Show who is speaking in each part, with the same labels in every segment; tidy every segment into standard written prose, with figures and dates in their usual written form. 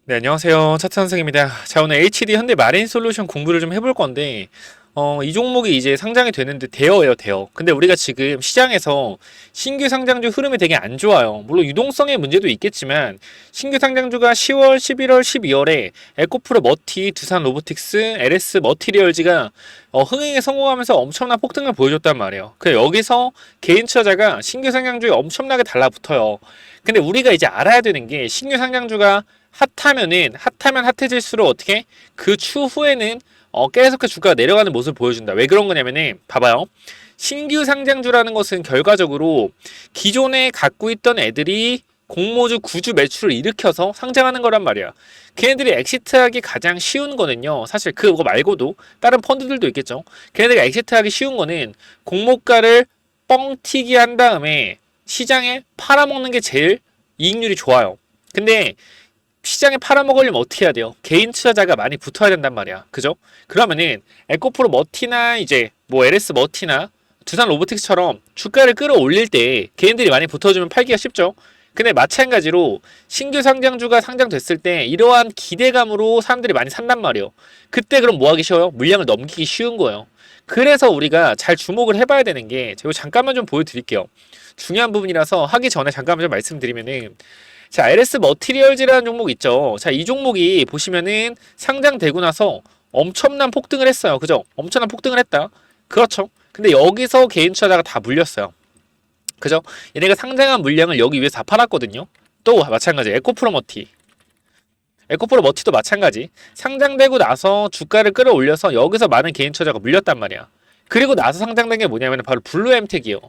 Speaker 1: 네, 안녕하세요. 차트 선생입니다. 자, 오늘 HD 현대 마린 솔루션 공부를 좀 해볼 건데, 이 종목이 이제 상장이 되는데 대여예요, 대여. 근데 우리가 지금 시장에서 신규 상장주 흐름이 되게 안 좋아요. 물론 유동성의 문제도 있겠지만, 신규 상장주가 10월, 11월, 12월에 에코프로 머티, 두산 로보틱스, LS 머티리얼즈가 흥행에 성공하면서 엄청난 폭등을 보여줬단 말이에요. 그 여기서 개인 투자자가 신규 상장주에 엄청나게 달라붙어요. 근데 우리가 이제 알아야 되는 게 신규 상장주가 핫하면 핫해질수록 어떻게 그 추후에는 계속해서 주가가 내려가는 모습을 보여준다. 왜 그런 거냐면은 봐봐요. 신규 상장주라는 것은 결과적으로 기존에 갖고 있던 애들이 공모주 구주 매출을 일으켜서 상장하는 거란 말이야. 걔네들이 엑시트하기 가장 쉬운 거는요. 사실 그거 말고도 다른 펀드들도 있겠죠. 걔네들이 엑시트하기 쉬운 거는 공모가를 뻥튀기 한 다음에 시장에 팔아먹는 게 제일 이익률이 좋아요. 근데 시장에 팔아먹으려면 어떻게 해야 돼요? 개인 투자자가 많이 붙어야 된단 말이야. 그죠? 그러면은 에코프로 머티나 이제 뭐 LS 머티나 두산 로보틱스처럼 주가를 끌어올릴 때 개인들이 많이 붙어주면 팔기가 쉽죠. 근데 마찬가지로 신규 상장주가 상장됐을 때 이러한 기대감으로 사람들이 많이 산단 말이에요. 그때 그럼 뭐 하기 쉬워요? 물량을 넘기기 쉬운 거예요. 그래서 우리가 잘 주목을 해봐야 되는 게 제가 잠깐만 좀 보여드릴게요. 중요한 부분이라서 하기 전에 잠깐만 좀 말씀드리면은 자, LS 머티리얼즈라는 종목 있죠. 자, 이 종목이 보시면은 상장되고 나서 엄청난 폭등을 했어요. 그죠? 엄청난 폭등을 했다. 그렇죠. 근데 여기서 개인 투자자가 다 물렸어요. 그죠? 얘네가 상장한 물량을 여기 위에서 다 팔았거든요. 또 마찬가지. 에코프로머티. 에코프로머티도 마찬가지. 상장되고 나서 주가를 끌어올려서 여기서 많은 개인 투자자가 물렸단 말이야. 그리고 나서 상장된 게 뭐냐면 바로 블루 엠텍이요.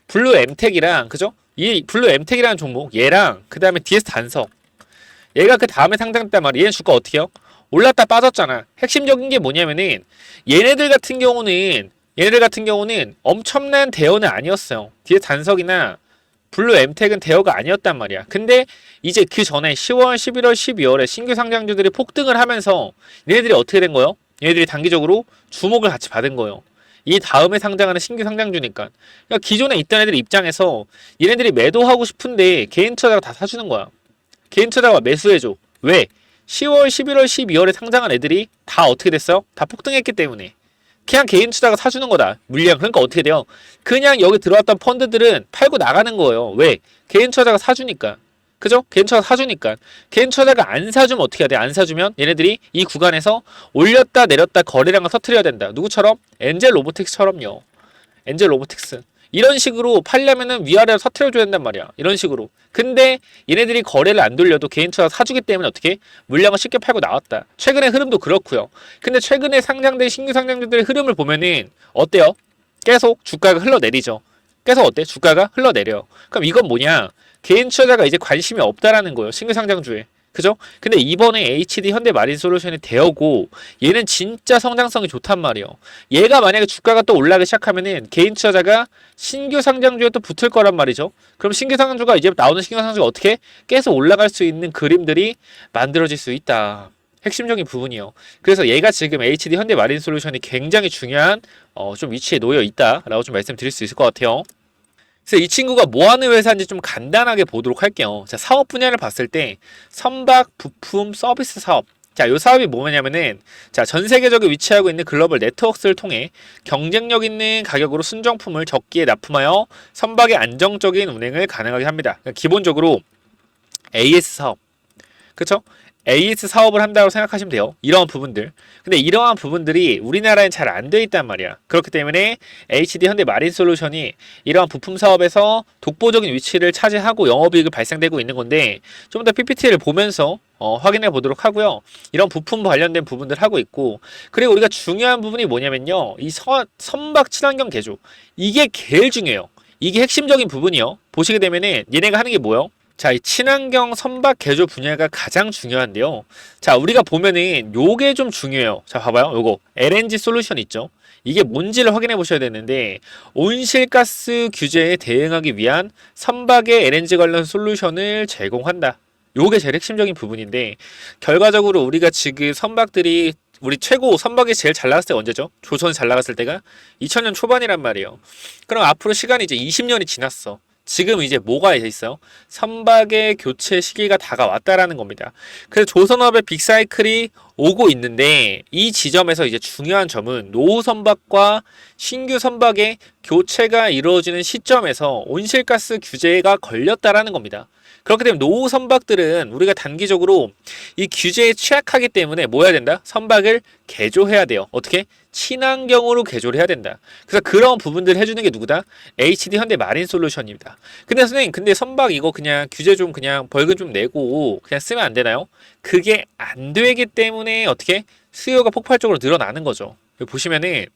Speaker 1: 블루 엠텍이랑 그죠? 이 블루 엠텍이라는 종목 얘랑 그 다음에 DS 단석 얘가 그 다음에 상장했단 말이야. 얘는 주가 어떻게 해요? 올랐다 빠졌잖아. 핵심적인 게 뭐냐면은 얘네들 같은 경우는 엄청난 대여는 아니었어요. DS 단석이나 블루 엠텍은 대여가 아니었단 말이야. 근데 이제 그 전에 10월, 11월, 12월에 신규 상장주들이 폭등을 하면서 얘네들이 어떻게 된 거예요? 얘네들이 단기적으로 주목을 같이 받은 거예요. 이 다음에 상장하는 신규 상장주니까. 그러니까 기존에 있던 애들 입장에서 얘네들이 매도하고 싶은데 개인 투자자가 다 사주는 거야. 개인 투자자가 매수해줘. 왜? 10월, 11월, 12월에 상장한 애들이 다 어떻게 됐어요? 다 폭등했기 때문에. 그냥 개인 투자가 사주는 거다. 물량. 그러니까 어떻게 돼요? 그냥 여기 들어왔던 펀드들은 팔고 나가는 거예요. 왜? 개인 투자자가 사주니까. 그죠? 개인 투자가 사주니까. 개인 투자자가 안 사주면 어떻게 해야 돼? 안 사주면 얘네들이 이 구간에서 올렸다 내렸다 거래량을 터트려야 된다. 누구처럼? 엔젤 로보틱스처럼요. 엔젤 로보틱스. 이런 식으로 팔려면은 위아래로 터트려줘야 된단 말이야. 이런 식으로. 근데 얘네들이 거래를 안 돌려도 개인 투자가 사주기 때문에 어떻게? 물량을 쉽게 팔고 나왔다. 최근의 흐름도 그렇고요. 근데 최근에 상장된 신규 상장주들의 흐름을 보면은 어때요? 계속 주가가 흘러내리죠. 계속 어때? 주가가 흘러내려. 그럼 이건 뭐냐? 개인 투자자가 이제 관심이 없다라는 거예요. 신규 상장주에. 그죠? 근데 이번에 HD 현대 마린 솔루션이 되었고 얘는 진짜 성장성이 좋단 말이에요. 얘가 만약에 주가가 또 올라가기 시작하면은 개인 투자자가 신규 상장주에 또 붙을 거란 말이죠. 그럼 신규 상장주가 이제 나오는 신규 상장주가 어떻게 계속 올라갈 수 있는 그림들이 만들어질 수 있다. 핵심적인 부분이요. 그래서 얘가 지금 HD 현대 마린 솔루션이 굉장히 중요한 좀 위치에 놓여 있다라고 좀 말씀드릴 수 있을 것 같아요. 그래서 이 친구가 뭐 하는 회사인지 좀 간단하게 보도록 할게요. 자, 사업 분야를 봤을 때 선박, 부품, 서비스 사업. 자, 요 사업이 뭐냐면은 자, 전 세계적으로 위치하고 있는 글로벌 네트워크를 통해 경쟁력 있는 가격으로 순정품을 적기에 납품하여 선박의 안정적인 운행을 가능하게 합니다. 그러니까 기본적으로 AS 사업. 그쵸? AS 사업을 한다고 생각하시면 돼요. 이러한 부분들. 근데 이러한 부분들이 우리나라엔 잘 안 돼 있단 말이야. 그렇기 때문에 HD 현대 마린 솔루션이 이러한 부품 사업에서 독보적인 위치를 차지하고 영업이익을 발생되고 있는 건데 좀 더 PPT를 보면서 확인해 보도록 하고요. 이런 부품 관련된 부분들 하고 있고 그리고 우리가 중요한 부분이 뭐냐면요. 이 선박 친환경 개조. 이게 제일 중요해요. 이게 핵심적인 부분이요. 보시게 되면은 얘네가 하는 게 뭐예요? 자, 이 친환경 선박 개조 분야가 가장 중요한데요. 자, 우리가 보면은 요게 좀 중요해요. 자, 봐봐요. 요거 LNG 솔루션 있죠. 이게 뭔지를 확인해 보셔야 되는데 온실가스 규제에 대응하기 위한 선박의 LNG 관련 솔루션을 제공한다. 요게 제일 핵심적인 부분인데 결과적으로 우리가 지금 선박들이 우리 최고 선박이 제일 잘 나갔을 때 언제죠? 조선이 잘 나갔을 때가 2000년 초반이란 말이에요. 그럼 앞으로 시간이 이제 20년이 지났어. 지금 이제 뭐가 있어요? 선박의 교체 시기가 다가왔다라는 겁니다. 그래서 조선업의 빅사이클이 오고 있는데 이 지점에서 이제 중요한 점은 노후 선박과 신규 선박의 교체가 이루어지는 시점에서 온실가스 규제가 걸렸다라는 겁니다. 그렇기 때문에 노후 선박들은 우리가 단기적으로 이 규제에 취약하기 때문에 뭐 해야 된다? 선박을 개조해야 돼요. 어떻게? 친환경으로 개조를 해야 된다. 그래서 그런 부분들을 해주는 게 누구다? HD 현대 마린 솔루션입니다. 근데 선생님, 근데 선박 이거 그냥 규제 좀 그냥 벌금 좀 내고 그냥 쓰면 안 되나요? 그게 안 되기 때문에 어떻게? 수요가 폭발적으로 늘어나는 거죠. 여기 보시면은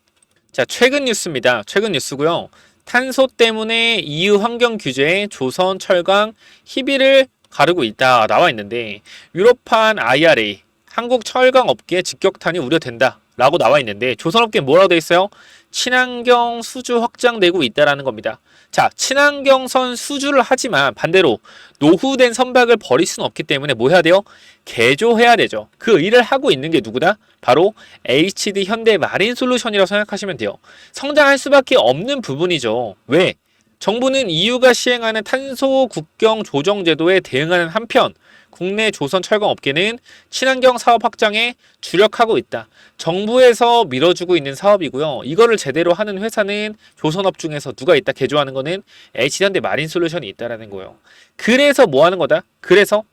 Speaker 1: 자, 최근 뉴스입니다. 최근 뉴스고요. 탄소 때문에 EU 환경 규제에 조선 철강 희비를 가르고 있다 나와 있는데 유럽판 IRA 한국 철강 업계 직격탄이 우려된다 라고 나와 있는데 조선업계 뭐라고 돼 있어요? 친환경 수주 확장되고 있다라는 겁니다. 자, 친환경선 수주를 하지만 반대로 노후된 선박을 버릴 수는 없기 때문에 뭐 해야 돼요? 개조해야 되죠. 그 일을 하고 있는 게 누구다? 바로 HD 현대 마린 솔루션이라고 생각하시면 돼요. 성장할 수밖에 없는 부분이죠. 왜? 정부는 EU가 시행하는 탄소 국경 조정 제도에 대응하는 한편 국내 조선 철강 업계는 친환경 사업 확장에 주력하고 있다. 정부에서 밀어주고 있는 사업이고요. 이거를 제대로 하는 회사는 조선업 중에서 누가 있다? 개조하는 거는 HD현대 마린 솔루션이 있다라는 거예요. 그래서 뭐 하는 거다? 그래서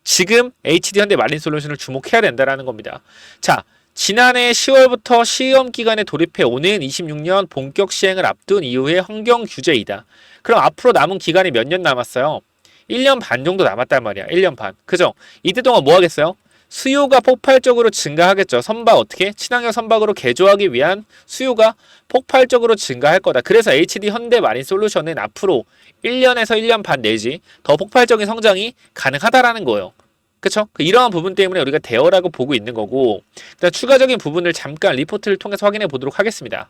Speaker 1: 지금 HD현대 마린 솔루션을 주목해야 된다라는 겁니다. 자, 지난해 10월부터 시험 기간에 돌입해 오는 26년 본격 시행을 앞둔 이후의 환경 규제이다. 그럼 앞으로 남은 기간이 몇 년 남았어요? 1년 반 정도 남았단 말이야. 1년 반. 그죠? 이때 동안 뭐 하겠어요? 수요가 폭발적으로 증가하겠죠. 선박 어떻게? 친환경 선박으로 개조하기 위한 수요가 폭발적으로 증가할 거다. 그래서 HD 현대 마린 솔루션은 앞으로 1년에서 1년 반 내지 더 폭발적인 성장이 가능하다라는 거예요. 그쵸? 이러한 부분 때문에 우리가 대어라고 보고 있는 거고, 일단 추가적인 부분을 잠깐 리포트를 통해서 확인해 보도록 하겠습니다.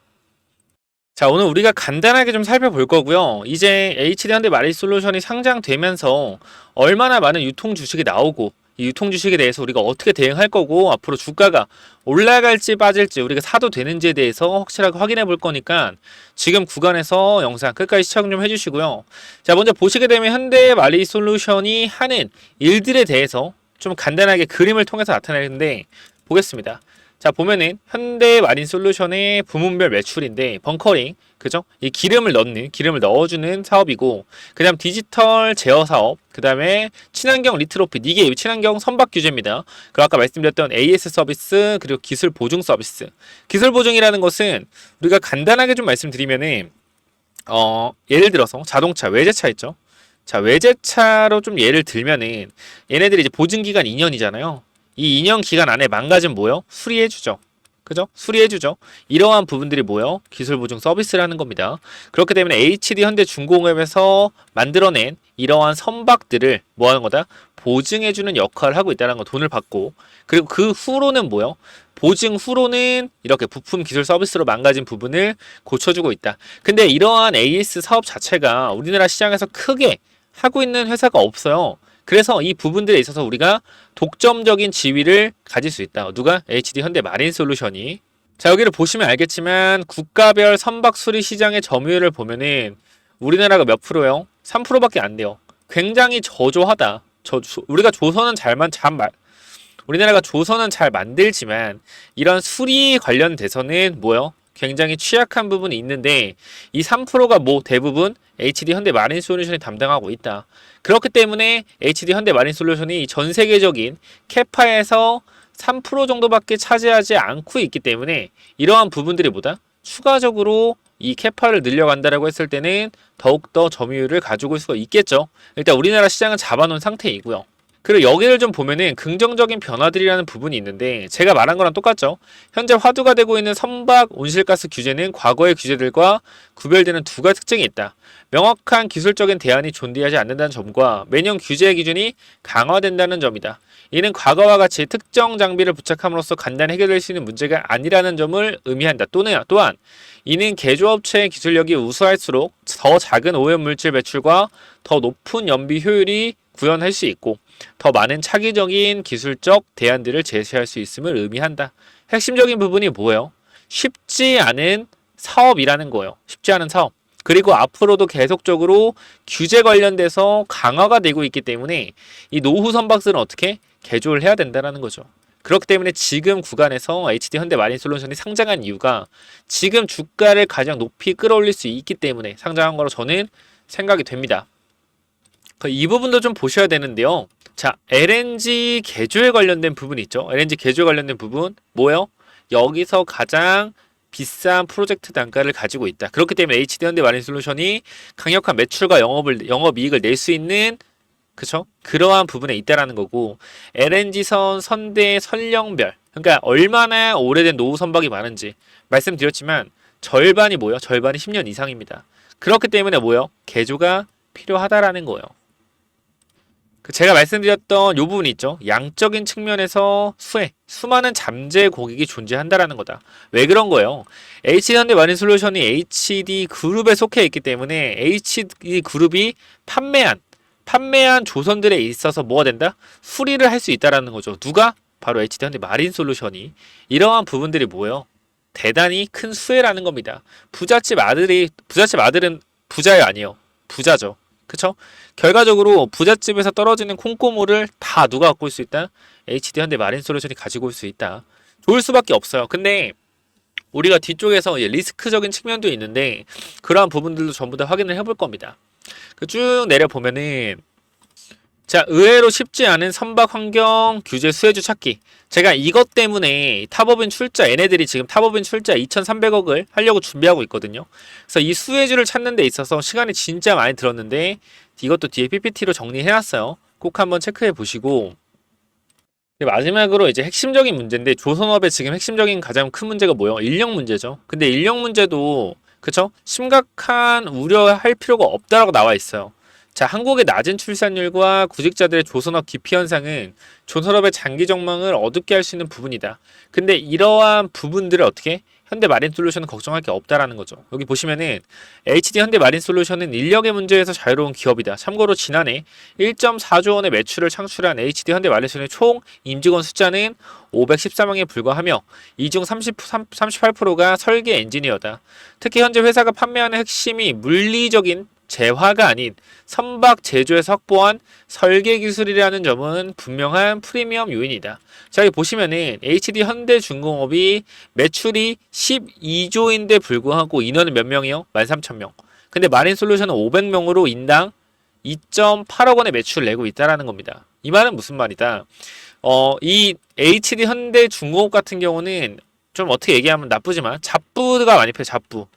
Speaker 1: 자, 오늘 우리가 간단하게 좀 살펴볼 거고요. 이제 HD 현대 마린 솔루션이 상장되면서 얼마나 많은 유통 주식이 나오고 이 유통 주식에 대해서 우리가 어떻게 대응할 거고 앞으로 주가가 올라갈지 빠질지 우리가 사도 되는지에 대해서 확실하게 확인해 볼 거니까 지금 구간에서 영상 끝까지 시청 좀 해주시고요. 자, 먼저 보시게 되면 현대 마린 솔루션이 하는 일들에 대해서 좀 간단하게 그림을 통해서 나타내는데 보겠습니다. 자, 보면은 현대 마린 솔루션의 부문별 매출인데 벙커링, 그죠? 이 기름을 넣어주는 사업이고, 그 다음 디지털 제어 사업, 그 다음에 친환경 리트로핏, 이게 친환경 선박 규제입니다. 그리고 아까 말씀드렸던 AS 서비스, 그리고 기술 보증 서비스. 기술 보증이라는 것은 우리가 간단하게 좀 말씀드리면은 예를 들어서 자동차, 외제차 있죠? 자, 외제차로 좀 예를 들면은 얘네들이 이제 보증 기간 2년이잖아요. 이 2년 기간 안에 망가지면 뭐요? 수리해주죠. 그죠? 수리해주죠. 이러한 부분들이 뭐요? 기술보증 서비스라는 겁니다. 그렇기 때문에 HD 현대중공업에서 만들어낸 이러한 선박들을 뭐 하는 거다? 보증해주는 역할을 하고 있다는 거, 돈을 받고. 그리고 그 후로는 뭐요? 보증 후로는 이렇게 부품 기술 서비스로 망가진 부분을 고쳐주고 있다. 근데 이러한 AS 사업 자체가 우리나라 시장에서 크게 하고 있는 회사가 없어요. 그래서 이 부분들에 있어서 우리가 독점적인 지위를 가질 수 있다. 누가? HD 현대 마린 솔루션이. 자, 여기를 보시면 알겠지만 국가별 선박 수리 시장의 점유율을 보면은 우리나라가 몇 프로요? 3%밖에 안 돼요. 굉장히 저조하다. 우리가 조선은 우리나라가 조선은 잘 만들지만 이런 수리 관련돼서는 뭐요? 굉장히 취약한 부분이 있는데 이 3%가 뭐 대부분 HD 현대 마린 솔루션이 담당하고 있다. 그렇기 때문에 HD 현대 마린 솔루션이 전 세계적인 캐파에서 3% 정도밖에 차지하지 않고 있기 때문에 이러한 부분들이 뭐다? 추가적으로 이 캐파를 늘려간다라고 했을 때는 더욱더 점유율을 가지고 있을 수가 있겠죠. 일단 우리나라 시장은 잡아놓은 상태이고요. 그리고 여기를 좀 보면은 긍정적인 변화들이라는 부분이 있는데 제가 말한 거랑 똑같죠. 현재 화두가 되고 있는 선박 온실가스 규제는 과거의 규제들과 구별되는 두 가지 특징이 있다. 명확한 기술적인 대안이 존재하지 않는다는 점과 매년 규제 기준이 강화된다는 점이다. 이는 과거와 같이 특정 장비를 부착함으로써 간단히 해결될 수 있는 문제가 아니라는 점을 의미한다. 또한 이는 개조업체의 기술력이 우수할수록 더 작은 오염물질 배출과 더 높은 연비 효율이 구현할 수 있고 더 많은 차기적인 기술적 대안들을 제시할 수 있음을 의미한다. 핵심적인 부분이 뭐예요? 쉽지 않은 사업이라는 거예요. 쉽지 않은 사업. 그리고 앞으로도 계속적으로 규제 관련돼서 강화가 되고 있기 때문에 이 노후 선박들은 어떻게 개조를 해야 된다는 거죠. 그렇기 때문에 지금 구간에서 HD 현대마린솔루션이 상장한 이유가 지금 주가를 가장 높이 끌어올릴 수 있기 때문에 상장한 거로 저는 생각이 됩니다. 이 부분도 좀 보셔야 되는데요. 자, LNG 개조에 관련된 부분이 있죠. LNG 개조에 관련된 부분 뭐예요? 여기서 가장 비싼 프로젝트 단가를 가지고 있다. 그렇기 때문에 HD 현대마린솔루션이 강력한 매출과 영업이익을 낼 수 있는 그쵸? 그러한 부분에 있다라는 거고 LNG선 선대 선령별 그러니까 얼마나 오래된 노후 선박이 많은지 말씀드렸지만 절반이 뭐예요? 절반이 10년 이상입니다. 그렇기 때문에 뭐예요? 개조가 필요하다라는 거예요. 제가 말씀드렸던 요 부분이 있죠. 양적인 측면에서 수많은 잠재 고객이 존재한다라는 거다. 왜 그런 거예요? HD현대마린솔루션이 HD 그룹에 속해 있기 때문에 HD 그룹이 판매한 조선들에 있어서 뭐가 된다? 수리를 할 수 있다라는 거죠. 누가? 바로 HD현대마린솔루션이. 이러한 부분들이 뭐예요? 대단히 큰 수혜라는 겁니다. 부잣집 아들은 부자예요, 아니에요? 부자죠. 그쵸? 결과적으로 부잣집에서 떨어지는 콩고물을 다 누가 갖고 올 수 있다? HD현대마린솔루션이 가지고 올 수 있다. 좋을 수밖에 없어요. 근데 우리가 뒤쪽에서 리스크적인 측면도 있는데 그러한 부분들도 전부 다 확인을 해볼 겁니다. 쭉 내려보면은 자, 의외로 쉽지 않은 선박 환경 규제 수혜주 찾기. 제가 이것 때문에 탑업인 출자, 얘네들이 지금 탑업인 출자 2,300억을 하려고 준비하고 있거든요. 그래서 이 수혜주를 찾는 데 있어서 시간이 진짜 많이 들었는데 이것도 뒤에 PPT로 정리해놨어요. 꼭 한번 체크해 보시고 마지막으로 이제 핵심적인 문제인데 조선업의 지금 핵심적인 가장 큰 문제가 뭐예요? 인력 문제죠. 근데 인력 문제도 그쵸? 심각한 우려할 필요가 없다라고 나와 있어요. 자, 한국의 낮은 출산율과 구직자들의 조선업 기피 현상은 조선업의 장기 전망을 어둡게 할 수 있는 부분이다. 근데 이러한 부분들을 어떻게 현대마린솔루션은 걱정할 게 없다라는 거죠. 여기 보시면은 HD 현대마린솔루션은 인력의 문제에서 자유로운 기업이다. 참고로 지난해 1.4조 원의 매출을 창출한 HD 현대마린솔루션의 총 임직원 숫자는 514명에 불과하며 이 중 38%가 설계 엔지니어다. 특히 현재 회사가 판매하는 핵심이 물리적인 재화가 아닌 선박 제조에서 확보한 설계 기술이라는 점은 분명한 프리미엄 요인이다. 자, 여기 보시면은 HD 현대중공업이 매출이 12조인데 불구하고 인원은 몇 명이요? 13,000명. 근데 마린솔루션은 500명으로 인당 2.8억 원의 매출을 내고 있다라는 겁니다. 이 말은 무슨 말이다? 이 HD 현대중공업 같은 경우는 좀 어떻게 얘기하면 나쁘지만 잡부가 많이 펴요. 잡부.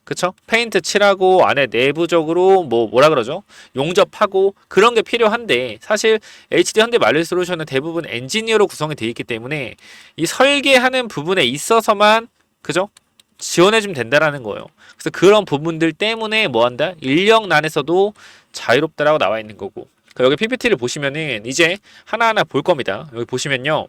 Speaker 1: 그쵸? 페인트 칠하고 안에 내부적으로 뭐라 그러죠? 용접하고 그런 게 필요한데 사실 HD 현대마린솔루션은 대부분 엔지니어로 구성이 되어 있기 때문에 이 설계하는 부분에 있어서만 그죠? 지원해주면 된다라는 거예요. 그래서 그런 부분들 때문에 뭐한다? 인력난에서도 자유롭다라고 나와 있는 거고. 여기 PPT를 보시면은 이제 하나하나 볼 겁니다. 여기 보시면요.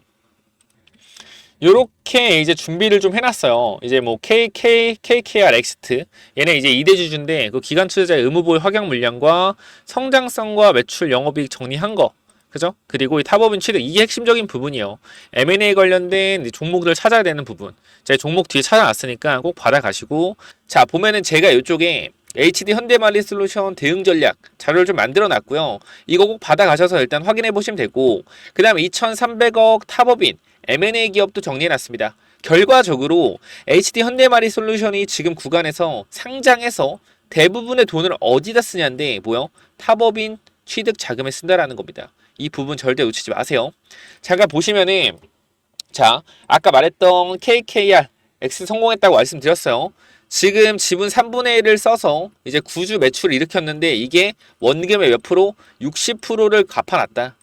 Speaker 1: 요렇게 이제 준비를 좀 해놨어요. 이제 뭐 KKR 엑스트 얘네 이제 2대 주주인데 그 기관 투자자의 의무보유 확약 물량과 성장성과 매출 영업이익 정리한 거 그죠? 그리고 이 탑업인 취득 이게 핵심적인 부분이에요. M&A 관련된 종목들을 찾아야 되는 부분. 제가 종목 뒤에 찾아놨으니까 꼭 받아가시고 자 보면은 제가 이쪽에 HD 현대마린솔루션 대응 전략 자료를 좀 만들어 놨고요. 이거 꼭 받아가셔서 일단 확인해 보시면 되고 그 다음에 2,300억 탑업인 M&A 기업도 정리해놨습니다. 결과적으로 HD 현대마린솔루션이 지금 구간에서 상장해서 대부분의 돈을 어디다 쓰냐인데 뭐요? 탑업인 취득 자금에 쓴다라는 겁니다. 이 부분 절대 놓치지 마세요. 잠깐 보시면은 자 아까 말했던 KKR X 성공했다고 말씀드렸어요. 지금 지분 3분의 1을 써서 이제 구주 매출을 일으켰는데 이게 원금의 몇 프로? 60%를 갚아놨다.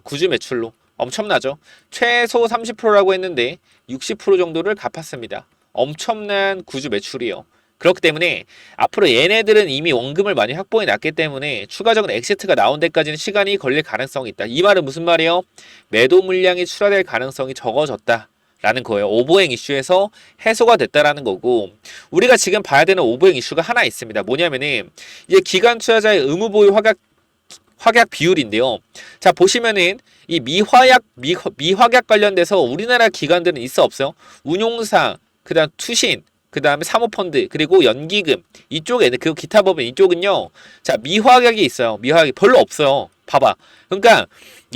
Speaker 1: 구주 매출로. 엄청나죠? 최소 30%라고 했는데 60% 정도를 갚았습니다. 엄청난 구주 매출이요. 그렇기 때문에 앞으로 얘네들은 이미 원금을 많이 확보해 놨기 때문에 추가적인 엑시트가 나온 데까지는 시간이 걸릴 가능성이 있다. 이 말은 무슨 말이에요? 매도 물량이 출하될 가능성이 적어졌다. 라는 거예요. 오버행 이슈에서 해소가 됐다라는 거고 우리가 지금 봐야 되는 오버행 이슈가 하나 있습니다. 뭐냐면은 이제 기관 투자자의 의무 보유 확약 비율인데요. 자 보시면은 이 미확약 관련돼서 우리나라 기관들은 있어 없어요? 운용사, 그다음 투신, 그 다음에 사모펀드, 그리고 연기금 이쪽에는 그 기타 법인 이쪽은요. 자, 미화학이 있어요. 미화학이 별로 없어요. 봐봐. 그러니까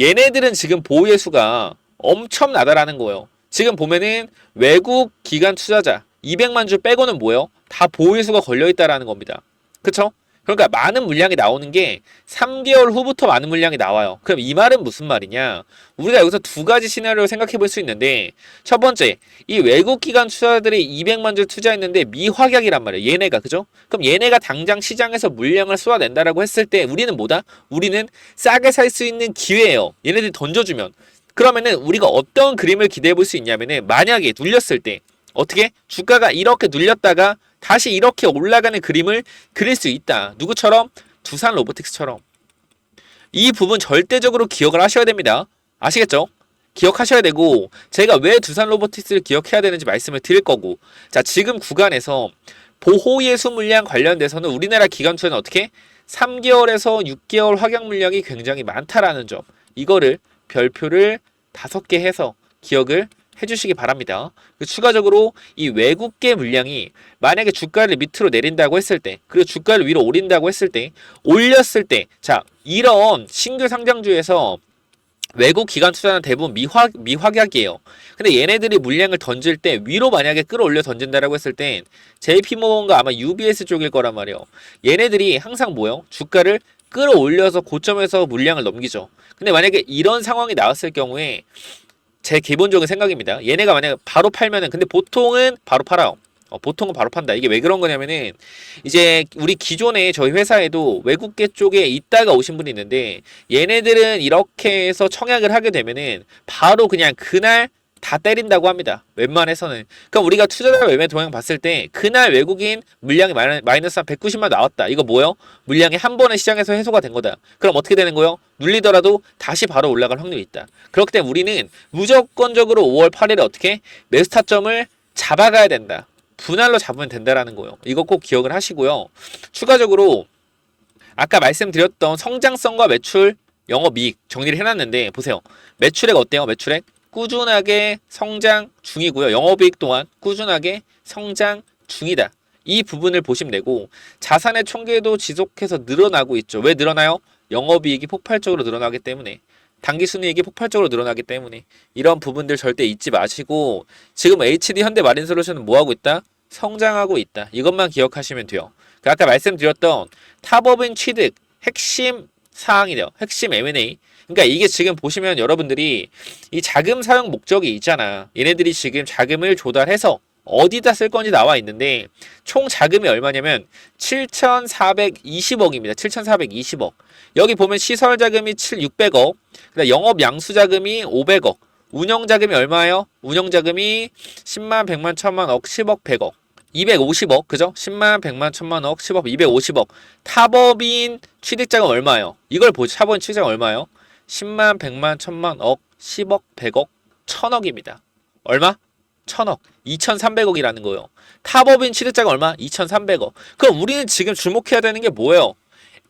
Speaker 1: 얘네들은 지금 보유예수가 엄청나다라는 거예요. 지금 보면은 외국 기관 투자자 200만 주 빼고는 뭐예요? 다 보유예수가 걸려있다라는 겁니다. 그쵸? 그러니까 많은 물량이 나오는 게 3개월 후부터 많은 물량이 나와요. 그럼 이 말은 무슨 말이냐? 우리가 여기서 두 가지 시나리오를 생각해 볼 수 있는데, 첫 번째, 이 외국 기관 투자자들이 200만 주 투자했는데 미확약이란 말이에요. 얘네가, 그죠? 그럼 얘네가 당장 시장에서 물량을 쏟아낸다라고 했을 때 우리는 뭐다? 우리는 싸게 살 수 있는 기회예요. 얘네들이 던져주면. 그러면은 우리가 어떤 그림을 기대해 볼 수 있냐면은, 만약에 눌렸을 때 어떻게? 주가가 이렇게 눌렸다가 다시 이렇게 올라가는 그림을 그릴 수 있다. 누구처럼? 두산 로보틱스처럼. 이 부분 절대적으로 기억을 하셔야 됩니다. 아시겠죠? 기억하셔야 되고, 제가 왜 두산 로보틱스를 기억해야 되는지 말씀을 드릴 거고, 자, 지금 구간에서 보호예수 물량 관련돼서는 우리나라 기관 투자는 어떻게? 3개월에서 6개월 확약 물량이 굉장히 많다라는 점. 이거를 별표를 5개 해서 기억을 해주시기 바랍니다. 추가적으로 이 외국계 물량이 만약에 주가를 밑으로 내린다고 했을 때, 그리고 주가를 위로 올린다고 했을 때, 올렸을 때, 자, 이런 신규 상장주에서 외국 기관 투자는 대부분 미확약이에요. 근데 얘네들이 물량을 던질 때 위로 만약에 끌어올려 던진다라고 했을 땐 JP모건과 아마 UBS 쪽일 거란 말이에요. 얘네들이 항상 뭐예요? 주가를 끌어올려서 고점에서 물량을 넘기죠. 근데 만약에 이런 상황이 나왔을 경우에 제 기본적인 생각입니다. 얘네가 만약에 바로 팔면은, 근데 보통은 바로 팔아요. 보통은 바로 판다. 이게 왜 그런 거냐면은, 이제 우리 기존에 저희 회사에도 외국계 쪽에 있다가 오신 분이 있는데, 얘네들은 이렇게 해서 청약을 하게 되면은 바로 그냥 그날 다 때린다고 합니다. 웬만해서는. 그럼 우리가 투자자 매매 동향 봤을 때 그날 외국인 물량이 마이너스 한 190만 나왔다. 이거 뭐요? 물량이 한 번에 시장에서 해소가 된 거다. 그럼 어떻게 되는 거요? 눌리더라도 다시 바로 올라갈 확률이 있다. 그렇기 때문에 우리는 무조건적으로 5월 8일에 어떻게 매수 타점을 잡아가야 된다. 분할로 잡으면 된다라는 거예요. 이거 꼭 기억을 하시고요. 추가적으로 아까 말씀드렸던 성장성과 매출, 영업이익 정리를 해놨는데 보세요. 매출액 어때요? 매출액? 꾸준하게 성장 중이고요. 영업이익 또한 꾸준하게 성장 중이다. 이 부분을 보시면 되고, 자산의 총계도 지속해서 늘어나고 있죠. 왜 늘어나요? 영업이익이 폭발적으로 늘어나기 때문에, 당기순이익이 폭발적으로 늘어나기 때문에. 이런 부분들 절대 잊지 마시고, 지금 HD 현대마린솔루션은 뭐하고 있다? 성장하고 있다. 이것만 기억하시면 돼요. 아까 말씀드렸던 탑업인 취득 핵심 사항이래요. 핵심 M&A. 그러니까 이게 지금 보시면 여러분들이 이 자금 사용 목적이 있잖아. 얘네들이 지금 자금을 조달해서 어디다 쓸 건지 나와 있는데, 총 자금이 얼마냐면 7,420억입니다. 7,420억. 여기 보면 시설 자금이 600억, 그다음 영업 양수 자금이 500억, 운영 자금이 얼마예요? 운영 자금이 10만, 100만, 1000만, 억, 10억, 100억. 250억, 그죠? 10만, 100만, 1000만, 억, 10억, 250억. 타법인 취득자금 얼마예요? 이걸 보죠. 타법인 취득자금 얼마예요? 10만, 100만, 1000만, 억, 10억, 100억, 1000억입니다. 얼마? 1000억. 2300억이라는 거예요. 타법인 취득자금 얼마? 2300억. 그럼 우리는 지금 주목해야 되는 게 뭐예요?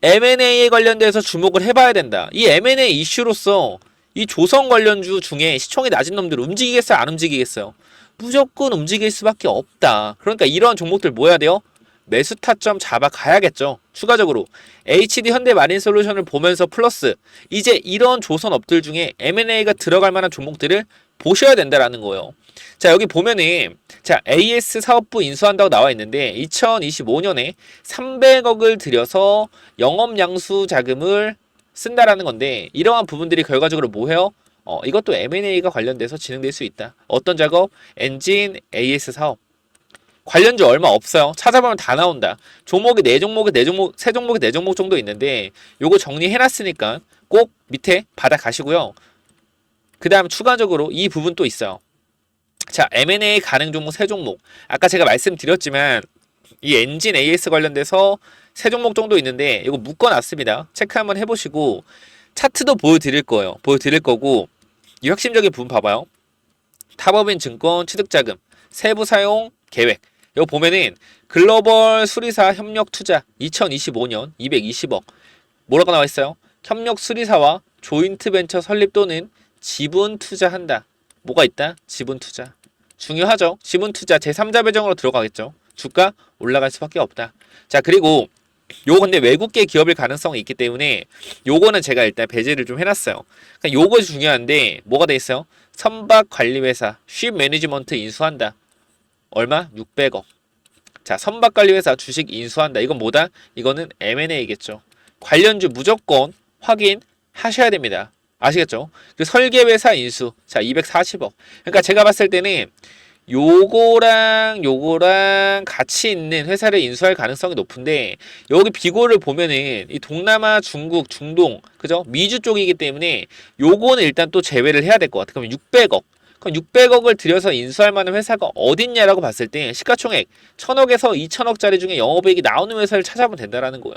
Speaker 1: M&A에 관련돼서 주목을 해봐야 된다. 이 M&A 이슈로서 이 조선 관련주 중에 시총이 낮은 놈들 움직이겠어요? 안 움직이겠어요? 무조건 움직일 수밖에 없다. 그러니까 이런 종목들 뭐 해야 돼요? 매수 타점 잡아가야겠죠. 추가적으로 HD 현대마린솔루션을 보면서 플러스 이제 이런 조선업들 중에 M&A가 들어갈 만한 종목들을 보셔야 된다라는 거예요. 자, 여기 보면은 자, AS 사업부 인수한다고 나와 있는데 2025년에 300억을 들여서 영업양수 자금을 쓴다라는 건데, 이러한 부분들이 결과적으로 뭐해요? 이것도 M&A가 관련돼서 진행될 수 있다. 어떤 작업? 엔진 AS 사업. 관련주 얼마 없어요. 찾아보면 다 나온다. 종목이 4종목에 4종목, 3종목에 4종목 정도 있는데 요거 정리해놨으니까 꼭 밑에 받아가시고요. 그 다음 추가적으로 이 부분 또 있어요. 자, M&A 가능 종목 3종목. 아까 제가 말씀드렸지만 이 엔진 AS 관련돼서 3종목 정도 있는데 이거 묶어놨습니다. 체크 한번 해보시고 차트도 보여드릴 거예요. 보여드릴 거고, 이 핵심적인 부분 봐봐요. 탑업인 증권 취득자금 세부 사용 계획. 이거 보면은 글로벌 수리사 협력 투자 2025년 220억. 뭐라고 나와 있어요? 협력 수리사와 조인트 벤처 설립 또는 지분 투자한다. 뭐가 있다? 지분 투자. 중요하죠. 지분투자 제3자 배정으로 들어가겠죠. 주가 올라갈 수밖에 없다. 자, 그리고 요거 근데 외국계 기업일 가능성이 있기 때문에 요거는 제가 일단 배제를 좀 해놨어요. 그러니까 요거 중요한데 뭐가 돼 있어요? 선박 관리회사 쉽 매니지먼트 인수한다. 얼마? 600억. 자, 선박 관리회사 주식 인수한다. 이건 뭐다? 이거는 M&A겠죠. 관련주 무조건 확인하셔야 됩니다. 아시겠죠? 그 설계회사 인수. 자, 240억. 그러니까 제가 봤을 때는 요거랑 같이 있는 회사를 인수할 가능성이 높은데 여기 비교를 보면은 이 동남아, 중국, 중동, 그죠? 미주 쪽이기 때문에 요거는 일단 또 제외를 해야 될 것 같아. 그럼 600억. 그럼 600억을 들여서 인수할 만한 회사가 어딨냐라고 봤을 때 시가총액 1000억에서 2000억짜리 중에 영업이익이 나오는 회사를 찾아보면 된다라는 거예요.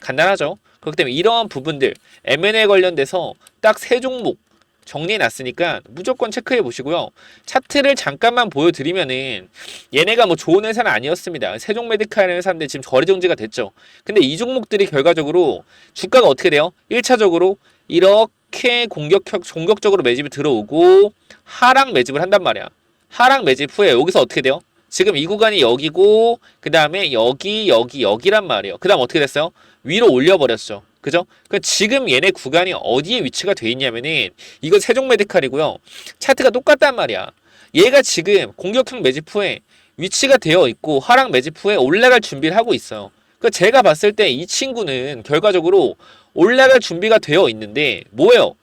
Speaker 1: 간단하죠? 그렇기 때문에 이러한 부분들 M&A 관련돼서 딱 세 종목 정리해 놨으니까 무조건 체크해 보시고요. 차트를 잠깐만 보여드리면은 얘네가 뭐 좋은 회사는 아니었습니다. 세종 메디칼 회사인데 지금 거래 정지가 됐죠. 근데 이 종목들이 결과적으로 주가가 어떻게 돼요? 1차적으로 이렇게 공격적으로 매집이 들어오고 하락 매집을 한단 말이야. 하락 매집 후에 여기서 어떻게 돼요? 지금 이 구간이 여기고 그 다음에 여기란 말이에요. 그 다음 어떻게 됐어요? 위로 올려버렸죠. 그죠? 그 지금 얘네 구간이 어디에 위치가 돼 있냐면은 이거 세종 메디칼이고요. 차트가 똑같단 말이야. 얘가 지금 공격형 매집 후에 위치가 되어 있고 하락 매집 후에 올라갈 준비를 하고 있어요. 그 제가 봤을 때 이 친구는 결과적으로 올라갈 준비가 되어 있는데 뭐예요?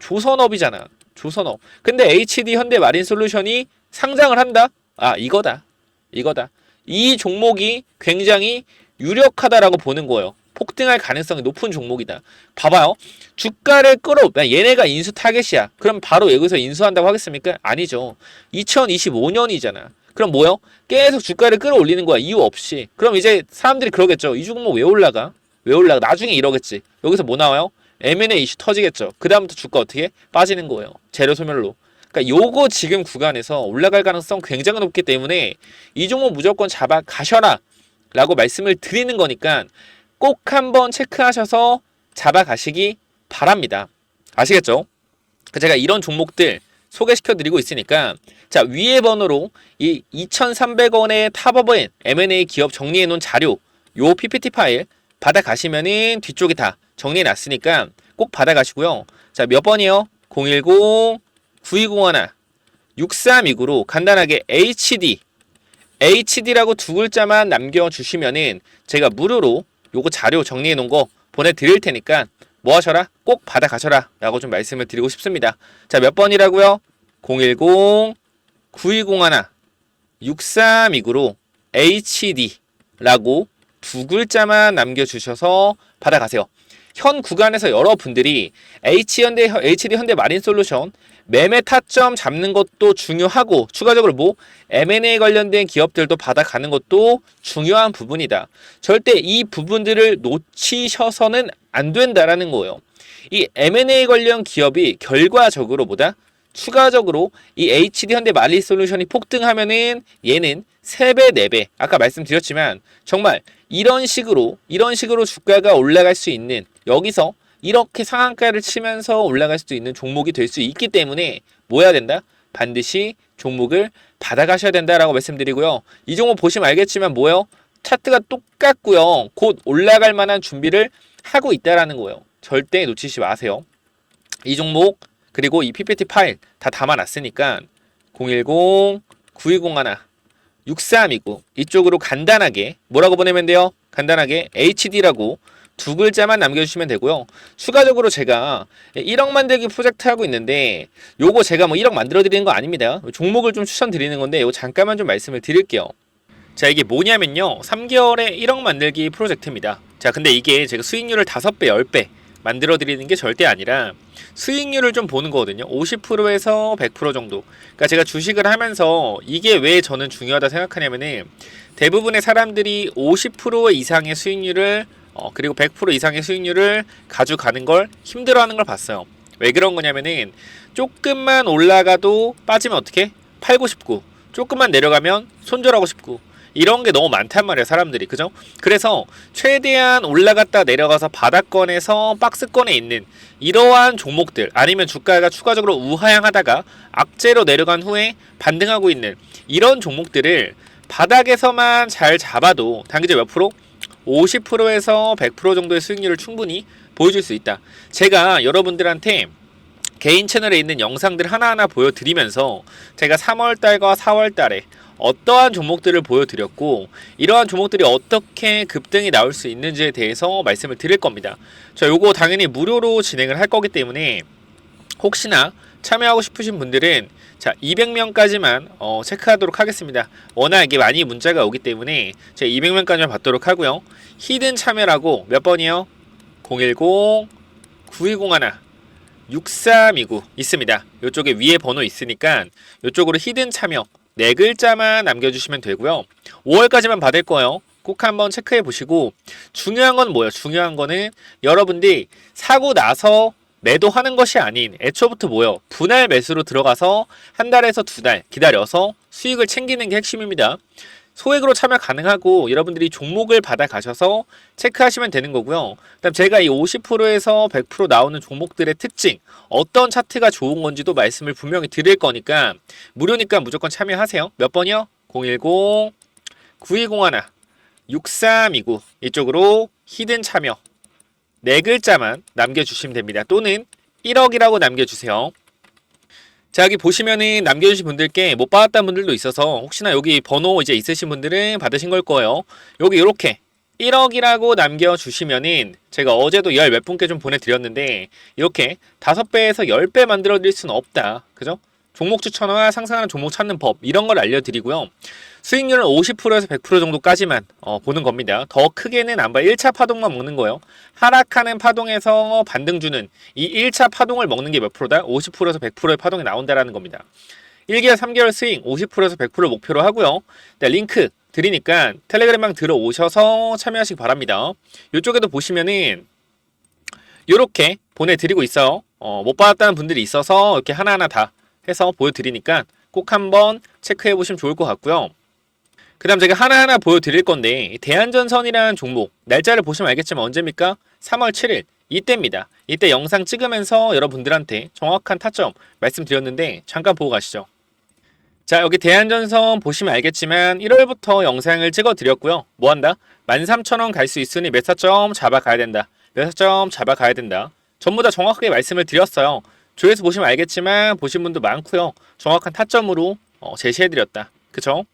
Speaker 1: 조선업이잖아. 조선업. 근데 HD 현대 마린솔루션이 상장을 한다? 아, 이거다. 이 종목이 굉장히 유력하다라고 보는 거예요. 폭등할 가능성이 높은 종목이다. 봐봐요. 주가를 얘네가 인수 타겟이야. 그럼 바로 여기서 인수한다고 하겠습니까? 아니죠. 2025년이잖아. 그럼 뭐요? 계속 주가를 끌어올리는 거야. 이유 없이. 그럼 이제 사람들이 그러겠죠. 이 종목 왜 올라가? 나중에 이러겠지. 여기서 뭐 나와요? M&A 이슈 터지겠죠. 그 다음부터 주가 어떻게? 빠지는 거예요. 재료 소멸로. 그러니까 요거 지금 구간에서 올라갈 가능성 굉장히 높기 때문에 이 종목 무조건 잡아 가셔라 라고 말씀을 드리는 거니까 꼭 한번 체크하셔서 잡아가시기 바랍니다. 아시겠죠? 제가 이런 종목들 소개시켜 드리고 있으니까 자, 위에 번호로 이 2,300원의 탑업엔 M&A 기업 정리해 놓은 자료 요 PPT 파일 받아가시면은 뒤쪽에 다 정리해 놨으니까 꼭 받아가시고요. 자, 몇 번이요? 010-9201 6329로 간단하게 HD라고 두 글자만 남겨주시면은 제가 무료로 요거 자료 정리해 놓은 거 보내드릴 테니까 뭐 하셔라? 꼭 받아가셔라 라고 좀 말씀을 드리고 싶습니다. 자, 몇 번이라고요? 010-9201 6329로 HD라고 두 글자만 남겨주셔서 받아가세요. 현 구간에서 여러분들이 HD 현대 마린솔루션 매매 타점 잡는 것도 중요하고 추가적으로 뭐 M&A 관련된 기업들도 받아가는 것도 중요한 부분이다. 절대 이 부분들을 놓치셔서는 안 된다라는 거예요. 이 M&A 관련 기업이 결과적으로 추가적으로 이 HD 현대 마린솔루션이 폭등하면은 얘는 3배, 4배 아까 말씀드렸지만 정말 이런 식으로 주가가 올라갈 수 있는 여기서 이렇게 상한가를 치면서 올라갈 수도 있는 종목이 될 수 있기 때문에 뭐 해야 된다? 반드시 종목을 받아가셔야 된다라고 말씀드리고요. 이 종목 보시면 알겠지만 뭐예요? 차트가 똑같고요. 곧 올라갈 만한 준비를 하고 있다라는 거예요. 절대 놓치지 마세요. 이 종목 그리고 이 PPT 파일 다 담아놨으니까 010-9201 6329 이쪽으로 간단하게 뭐라고 보내면 돼요? 간단하게 HD라고 두 글자만 남겨주시면 되고요. 추가적으로 제가 1억 만들기 프로젝트 하고 있는데 요거 제가 뭐 1억 만들어 드리는 거 아닙니다. 종목을 좀 추천드리는 건데 요거 잠깐만 좀 말씀을 드릴게요. 자, 이게 뭐냐면요. 3개월에 1억 만들기 프로젝트입니다. 자, 근데 이게 제가 수익률을 5배, 10배 만들어 드리는 게 절대 아니라 수익률을 좀 보는 거거든요. 50%에서 100% 정도. 그러니까 제가 주식을 하면서 이게 왜 저는 중요하다 생각하냐면은 대부분의 사람들이 50% 이상의 수익률을 그리고 100% 이상의 수익률을 가져가는 걸 힘들어하는 걸 봤어요. 왜 그런 거냐면은 조금만 올라가도 빠지면 어떻게? 팔고 싶고 조금만 내려가면 손절하고 싶고 이런 게 너무 많단 말이야, 사람들이. 그죠? 그래서 최대한 올라갔다 내려가서 바닥권에서 박스권에 있는 이러한 종목들, 아니면 주가가 추가적으로 우하향하다가 악재로 내려간 후에 반등하고 있는 이런 종목들을 바닥에서만 잘 잡아도 단기적 몇 프로? 50%에서 100% 정도의 수익률을 충분히 보여줄 수 있다. 제가 여러분들한테 개인 채널에 있는 영상들 하나하나 보여드리면서 제가 3월달과 4월달에 어떠한 종목들을 보여드렸고 이러한 종목들이 어떻게 급등이 나올 수 있는지에 대해서 말씀을 드릴 겁니다. 자, 요거 당연히 무료로 진행을 할 거기 때문에 혹시나 참여하고 싶으신 분들은 자 200명까지만 체크하도록 하겠습니다. 워낙 이게 많이 문자가 오기 때문에 제가 200명까지만 받도록 하고요. 히든 참여라고 몇 번이요? 010-9201-6329 있습니다. 이쪽에 위에 번호 있으니까 이쪽으로 히든 참여 4글자만 남겨주시면 되고요. 5월까지만 받을 거예요. 꼭 한번 체크해 보시고 중요한 건 뭐예요? 중요한 거는 여러분들이 사고 나서 매도하는 것이 아닌 애초부터 뭐예요? 분할 매수로 들어가서 한 달에서 두 달 기다려서 수익을 챙기는 게 핵심입니다. 소액으로 참여 가능하고 여러분들이 종목을 받아 가셔서 체크하시면 되는 거고요. 그다음 제가 이 50%에서 100% 나오는 종목들의 특징, 어떤 차트가 좋은 건지도 말씀을 분명히 드릴 거니까 무료니까 무조건 참여하세요. 몇 번이요? 010-9201-6329 이쪽으로 히든 참여 4글자만 남겨주시면 됩니다. 또는 1억이라고 남겨주세요. 자, 여기 보시면은 남겨주신 분들께 못 받았다는 분들도 있어서 혹시나 여기 번호 이제 있으신 분들은 받으신 걸 거예요. 여기 이렇게 1억이라고 남겨주시면은 제가 어제도 열 몇 분께 좀 보내드렸는데 이렇게 5배에서 10배 만들어 드릴 수는 없다. 그죠? 종목 추천과 상승하는 종목 찾는 법 이런 걸 알려드리고요. 수익률은 50%에서 100% 정도까지만 보는 겁니다. 더 크게는 안 봐요. 1차 파동만 먹는 거예요. 하락하는 파동에서 반등 주는 이 1차 파동을 먹는 게 몇 프로다? 50%에서 100%의 파동이 나온다라는 겁니다. 1개월, 3개월 수익 50%에서 100% 목표로 하고요. 네, 링크 드리니까 텔레그램방 들어오셔서 참여하시기 바랍니다. 이쪽에도 보시면은 이렇게 보내드리고 있어요. 못 받았다는 분들이 있어서 이렇게 하나하나 다 해서 보여드리니까 꼭 한번 체크해 보시면 좋을 것 같고요. 그 다음 제가 하나하나 보여드릴 건데 대한전선이라는 종목 날짜를 보시면 알겠지만 언제입니까? 3월 7일 이때입니다. 이때 영상 찍으면서 여러분들한테 정확한 타점 말씀드렸는데 잠깐 보고 가시죠. 자, 여기 대한전선 보시면 알겠지만 1월부터 영상을 찍어 드렸고요. 뭐한다? 13,000원 갈 수 있으니 몇 사점 잡아가야 된다. 몇 사점 잡아가야 된다. 전부 다 정확하게 말씀을 드렸어요. 조회수 보시면 알겠지만 보신 분도 많고요. 정확한 타점으로 제시해드렸다. 그쵸?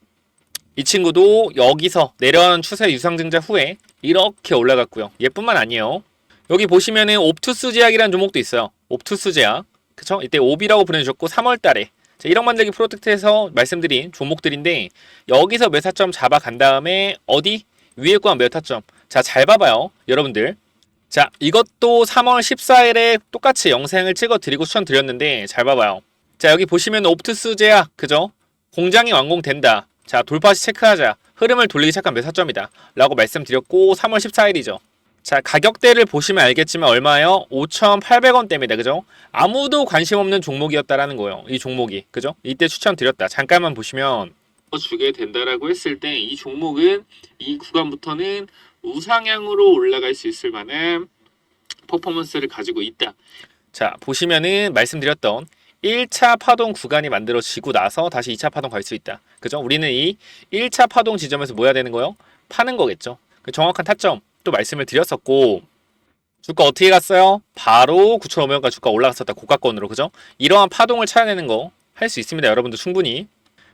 Speaker 1: 이 친구도 여기서 내려가는 추세 유상증자 후에 이렇게 올라갔고요. 얘뿐만 아니에요. 여기 보시면은 옵투스 제약이라는 종목도 있어요. 옵투스 제약. 그쵸? 이때 옵이라고 보내주셨고 3월달에 1억 만들기 프로젝트에서 말씀드린 종목들인데 여기서 몇 타점 잡아간 다음에 어디? 위에 거한 몇 타점. 자, 잘 봐봐요. 여러분들. 자, 이것도 3월 14일에 똑같이 영상을 찍어 드리고 추천드렸는데 잘 봐봐요. 자, 여기 보시면 옵투스 제약. 그죠? 공장이 완공된다. 자, 돌파시 체크하자. 흐름을 돌리기 시작한 몇 사점이다. 라고 말씀드렸고 3월 14일이죠. 자, 가격대를 보시면 알겠지만 얼마예요? 5,800원대입니다. 그죠? 아무도 관심 없는 종목이었다라는 거예요. 이 종목이. 그죠? 이때 추천드렸다. 잠깐만 보시면 주게 된다라고 했을 때 이 종목은 이 구간부터는 우상향으로 올라갈 수 있을 만한 퍼포먼스를 가지고 있다. 자, 보시면은 말씀드렸던 1차 파동 구간이 만들어지고 나서 다시 2차 파동 갈 수 있다. 그죠? 우리는 이 1차 파동 지점에서 뭐 해야 되는 거예요? 파는 거겠죠. 그 정확한 타점 또 말씀을 드렸었고 주가 어떻게 갔어요? 바로 9,500원까지 주가 올라갔었다. 고가권으로. 그죠? 이러한 파동을 찾아내는 거 할 수 있습니다. 여러분들 충분히.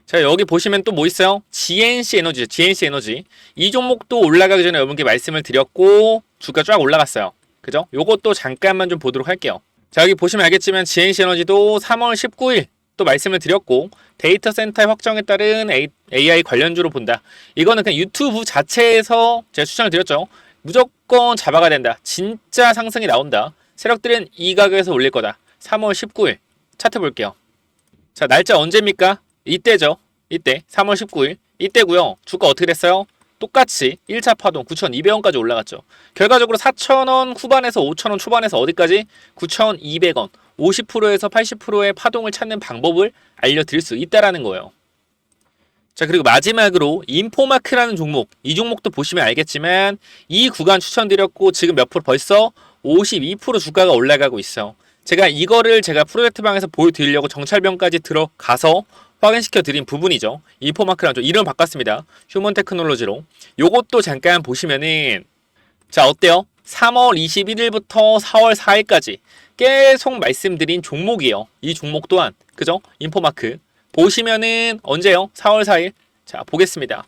Speaker 1: 자, 여기 보시면 또 뭐 있어요? GNC 에너지죠. GNC 에너지. 이 종목도 올라가기 전에 여러분께 말씀을 드렸고 주가 쫙 올라갔어요. 그죠? 요것도 잠깐만 좀 보도록 할게요. 자, 여기 보시면 알겠지만 GNC 에너지도 3월 19일 또 말씀을 드렸고 데이터 센터의 확정에 따른 AI 관련주로 본다. 이거는 그냥 유튜브 자체에서 제가 추천을 드렸죠. 무조건 잡아가야 된다. 진짜 상승이 나온다. 세력들은 이 가격에서 올릴 거다. 3월 19일 차트 볼게요. 자, 날짜 언제입니까? 이때죠. 이때 3월 19일 이때고요. 주가 어떻게 됐어요? 똑같이 1차 파동 9,200원까지 올라갔죠. 결과적으로 4,000원 후반에서 5,000원 초반에서 어디까지? 9,200원 50%에서 80%의 파동을 찾는 방법을 알려드릴 수 있다라는 거예요. 자, 그리고 마지막으로 인포마크라는 종목, 이 종목도 보시면 알겠지만 이 구간 추천드렸고 지금 몇 프로 벌써 52% 주가가 올라가고 있어요. 제가 프로젝트 방에서 보여드리려고 정찰병까지 들어가서 확인시켜 드린 부분이죠. 인포마크라는 종 이름 바꿨습니다. 휴먼 테크놀로지로. 요것도 잠깐 보시면은 자, 어때요? 3월 21일부터 4월 4일까지 계속 말씀드린 종목이에요. 이 종목 또한 그죠? 인포마크 보시면은 언제요? 4월 4일. 자, 보겠습니다.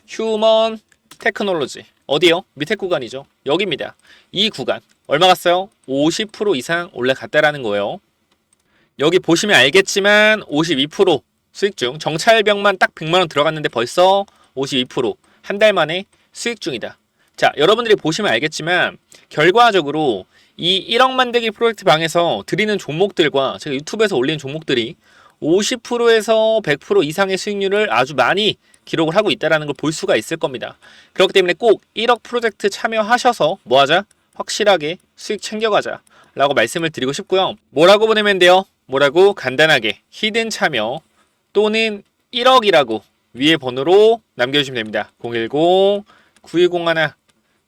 Speaker 1: 휴먼 테크놀로지. 어디요? 밑에 구간이죠. 여기입니다. 이 구간. 얼마 갔어요? 50% 이상 올라갔다라는 거예요. 여기 보시면 알겠지만 52% 수익 중. 정찰병만 딱 100만 원 들어갔는데 벌써 52% 한 달 만에 수익 중이다. 자, 여러분들이 보시면 알겠지만 결과적으로 이 1억 만들기 프로젝트 방에서 드리는 종목들과 제가 유튜브에서 올리는 종목들이 50%에서 100% 이상의 수익률을 아주 많이 기록을 하고 있다는 걸 볼 수가 있을 겁니다. 그렇기 때문에 꼭 1억 프로젝트 참여하셔서 뭐하자? 확실하게 수익 챙겨가자 라고 말씀을 드리고 싶고요. 뭐라고 보내면 돼요? 뭐라고? 간단하게 히든 참여 또는 1억이라고 위에 번호로 남겨주시면 됩니다.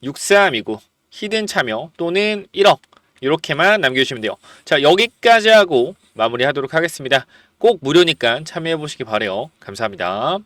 Speaker 1: 010-9201-6329 히든 참여 또는 1억 이렇게만 남겨주시면 돼요. 자, 여기까지 하고 마무리하도록 하겠습니다. 꼭 무료니까 참여해보시기 바래요. 감사합니다.